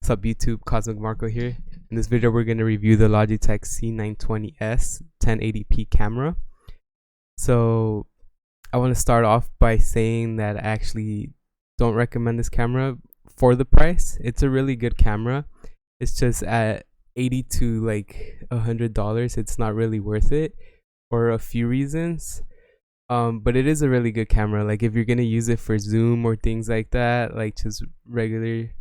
What's up YouTube, Cosmic Marco here. In this video we're going to review the Logitech C920S 1080p camera. So I want to start off by saying that I actually don't recommend this camera for the price. It's a really good camera. It's just at $80 to like $100, it's not really worth it for a few reasons. But it is a really good camera. Like if you're going to use it for Zoom or things like that, like just regular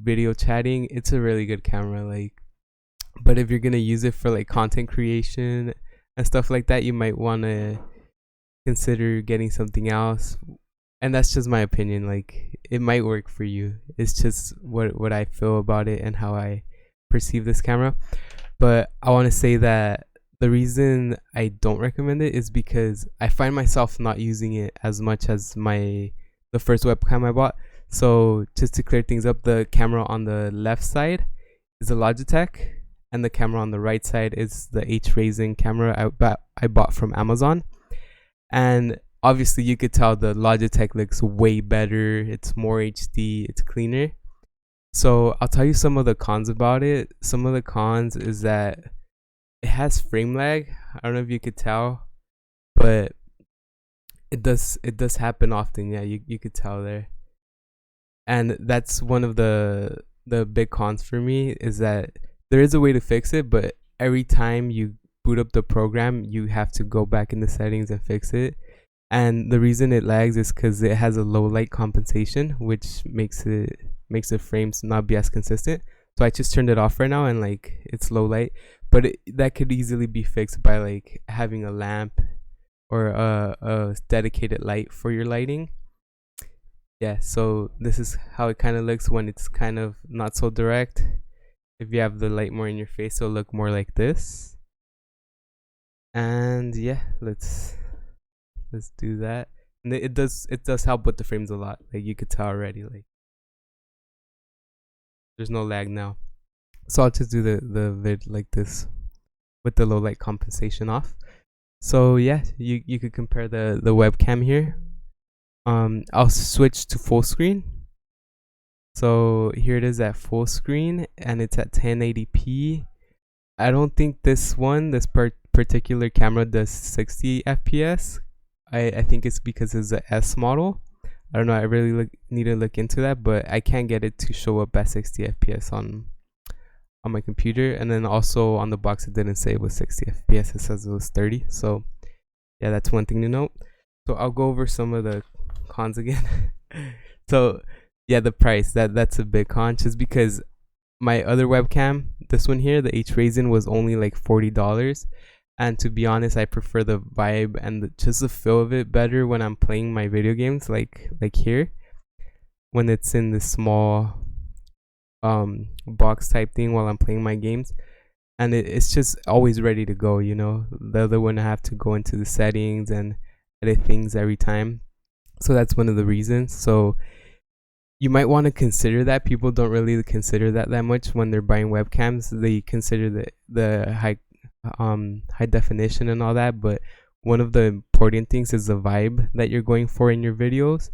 video chatting, it's a really good camera. Like, but if you're gonna use it for like content creation and stuff like that, you might want to consider getting something else. And that's just my opinion. Like, it might work for you. It's just what I feel about it and how I perceive this camera. But I want to say that the reason I don't recommend it is because I find myself not using it as much as the first webcam I bought. So just to clear things up, the camera on the left side is a Logitech, and the camera on the right side is the H-Razen camera I bought from Amazon. And obviously you could tell the Logitech looks way better. It's more HD, it's cleaner. So I'll tell you some of the cons about it. Some of the cons is that it has frame lag. I don't know if you could tell, but it does happen often. Yeah, you could tell there. And that's one of the big cons for me, is that there is a way to fix it, but every time you boot up the program, you have to go back in the settings and fix it. And the reason it lags is because it has a low light compensation, which makes the frames not be as consistent. So I just turned it off right now, and like it's low light, but that could easily be fixed by like having a lamp or a dedicated light for your lighting. Yeah, so this is how it kind of looks when it's kind of not so direct. If you have the light more in your face, it'll look more like this. And yeah, let's do that. And it does help with the frames a lot. Like you could tell already, like there's no lag now. So I'll just do the vid like this with the low light compensation off. So yeah, you could compare the webcam here. I'll switch to full screen. So here it is at full screen, and it's at 1080p. I don't think this particular camera does 60 FPS. I think it's because it's a S model. I don't know. I really need to look into that, but I can't get it to show up at 60 FPS on my computer. And then also on the box, it didn't say it was 60 FPS. It says it was 30. So yeah, that's one thing to note. So I'll go over some of the cons again. So yeah, the price, that's a big con, just because my other webcam, this one here, the H-Razen, was only like $40. And to be honest, I prefer the vibe and just the feel of it better when I'm playing my video games, like here, when it's in this small box type thing while I'm playing my games. And it's just always ready to go, The other one, I have to go into the settings and edit things every time. So that's one of the reasons. So you might want to consider that. People don't really consider that much when they're buying webcams. They consider the high definition and all that, but one of the important things is the vibe that you're going for in your videos.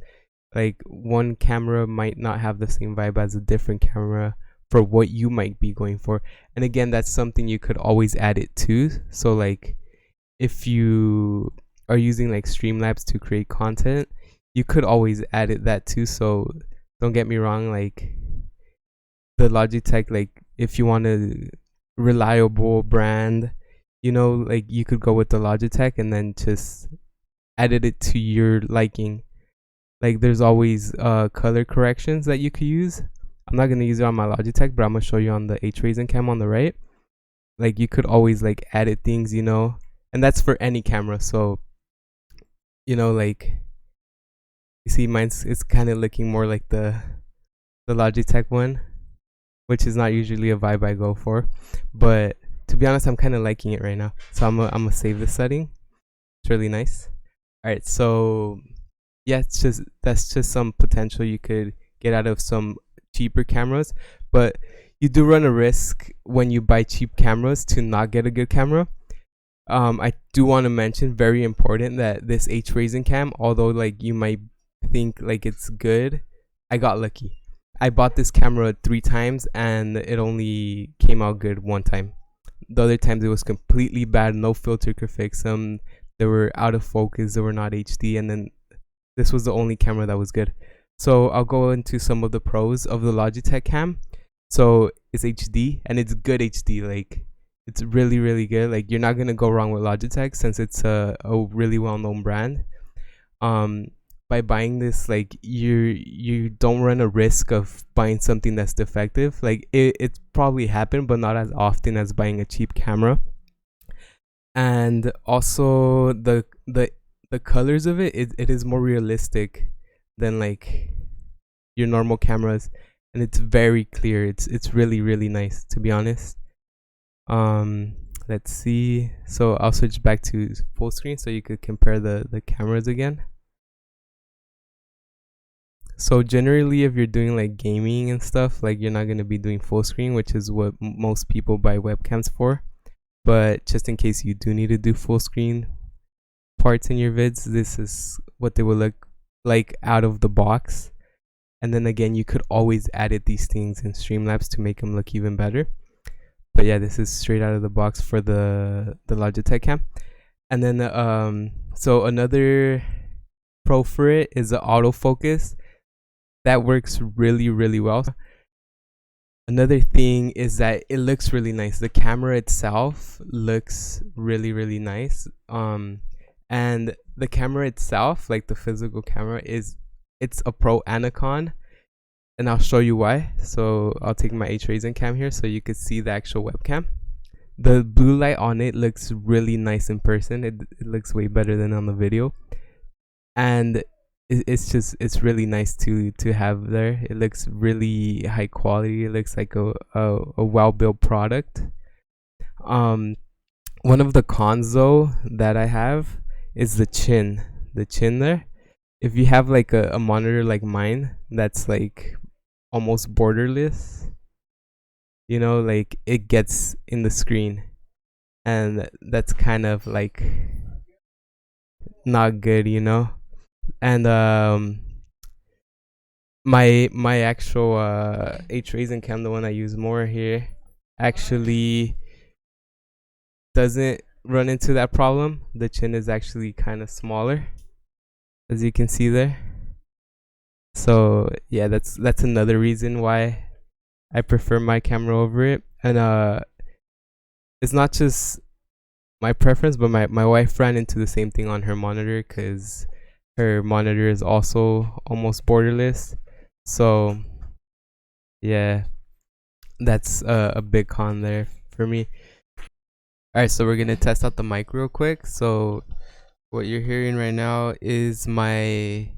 Like one camera might not have the same vibe as a different camera for what you might be going for. And again, that's something you could always add it to. So like if you are using like Streamlabs to create content, you could always add that too. So don't get me wrong, like the Logitech, like if you want a reliable brand, like you could go with the Logitech and then just edit it to your liking. Like there's always color corrections that you could use. I'm not gonna use it on my Logitech, but I'm gonna show you on the H-Razen cam on the right. Like you could always like edit things, and that's for any camera. So like you see, it's kind of looking more like the Logitech one, which is not usually a vibe I go for. But to be honest, I'm kind of liking it right now. So I'm gonna save this setting. It's really nice. All right, so yeah, that's just some potential you could get out of some cheaper cameras. But you do run a risk when you buy cheap cameras to not get a good camera. I do want to mention, very important, that this H-Razen cam, although like you might think like it's good, I got lucky. I bought this camera 3 times and it only came out good 1 time. The other times it was completely bad. No filter could fix them. They were out of focus. They were not HD. And then this was the only camera that was good. So I'll go into some of the pros of the Logitech cam. So it's HD and it's good HD. Like it's really, really good. Like you're not gonna go wrong with Logitech since it's a really well-known brand. By buying this, like you don't run a risk of buying something that's defective. Like it's probably happened, but not as often as buying a cheap camera. And also the colors of it is more realistic than like your normal cameras, and it's very clear. It's really, really nice, to be honest. Let's see. So I'll switch back to full screen so you could compare the cameras again. So generally, if you're doing like gaming and stuff, like you're not going to be doing full screen, which is what most people buy webcams for. But just in case you do need to do full screen parts in your vids, this is what they will look like out of the box. And then again, you could always edit these things in Streamlabs to make them look even better. But yeah, this is straight out of the box for the Logitech cam. And then so another pro for it is the autofocus. That works really, really well. Another thing is that it looks really nice. The camera itself looks really, really nice. And the camera itself, like the physical camera, it's a pro and a con, and I'll show you why. So I'll take my H-Razen cam here so you could see the actual webcam. The blue light on it looks really nice in person. It looks way better than on the video, and it's really nice to have there. It looks really high quality. It looks like a well-built product. One of the cons though that I have is the chin there. If you have like a monitor like mine that's like almost borderless, you know, like it gets in the screen, and that's kind of like not good, you know. And my actual H-Razen cam, the one I use more here, actually doesn't run into that problem. The chin is actually kind of smaller, as you can see there. So yeah, that's another reason why I prefer my camera over it. And it's not just my preference, but my wife ran into the same thing on her monitor, because her monitor is also almost borderless. So yeah, that's a big con there for me. Alright, so we're gonna test out the mic real quick. So what you're hearing right now is my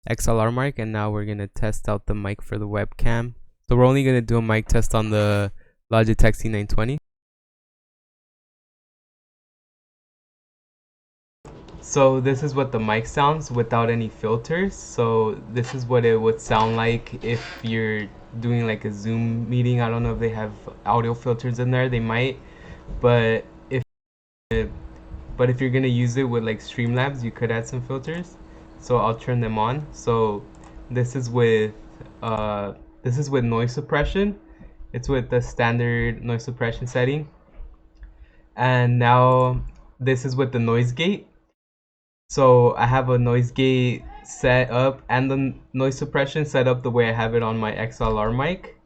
XLR mic, and now we're gonna test out the mic for the webcam. So we're only gonna do a mic test on the Logitech C920. So this is what the mic sounds without any filters. So this is what it would sound like if you're doing like a Zoom meeting. I don't know if they have audio filters in there. They might, but if you're gonna use it with like Streamlabs, you could add some filters. So I'll turn them on. So this is with noise suppression. It's with the standard noise suppression setting. And now this is with the noise gate. So I have a noise gate set up and the noise suppression set up the way I have it on my XLR mic.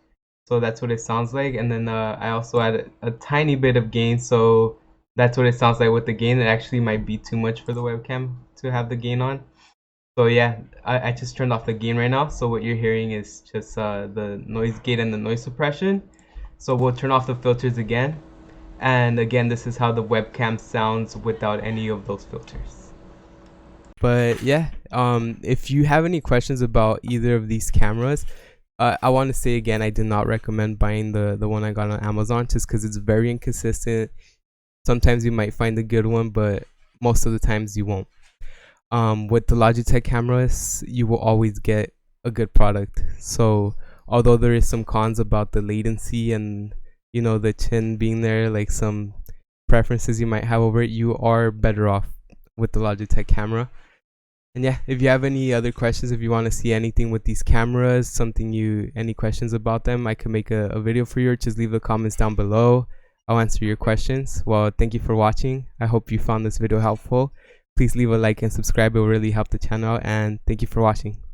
So that's what it sounds like. And then I also add a tiny bit of gain. So that's what it sounds like with the gain. It actually might be too much for the webcam to have the gain on. So yeah, I just turned off the gain right now. So what you're hearing is just the noise gate and the noise suppression. So we'll turn off the filters again. And again, this is how the webcam sounds without any of those filters. But yeah, if you have any questions about either of these cameras, I want to say again, I do not recommend buying the one I got on Amazon, just because it's very inconsistent. Sometimes you might find a good one, but most of the times you won't. With the Logitech cameras, you will always get a good product. So although there is some cons about the latency and, you know, the chin being there, like some preferences you might have over it, you are better off with the Logitech camera. And yeah, if you have any other questions, if you want to see anything with these cameras, any questions about them, I can make a video for you, or just leave the comments down below. I'll answer your questions. Well, thank you for watching. I hope you found this video helpful. Please leave a like and subscribe. It will really help the channel, and thank you for watching.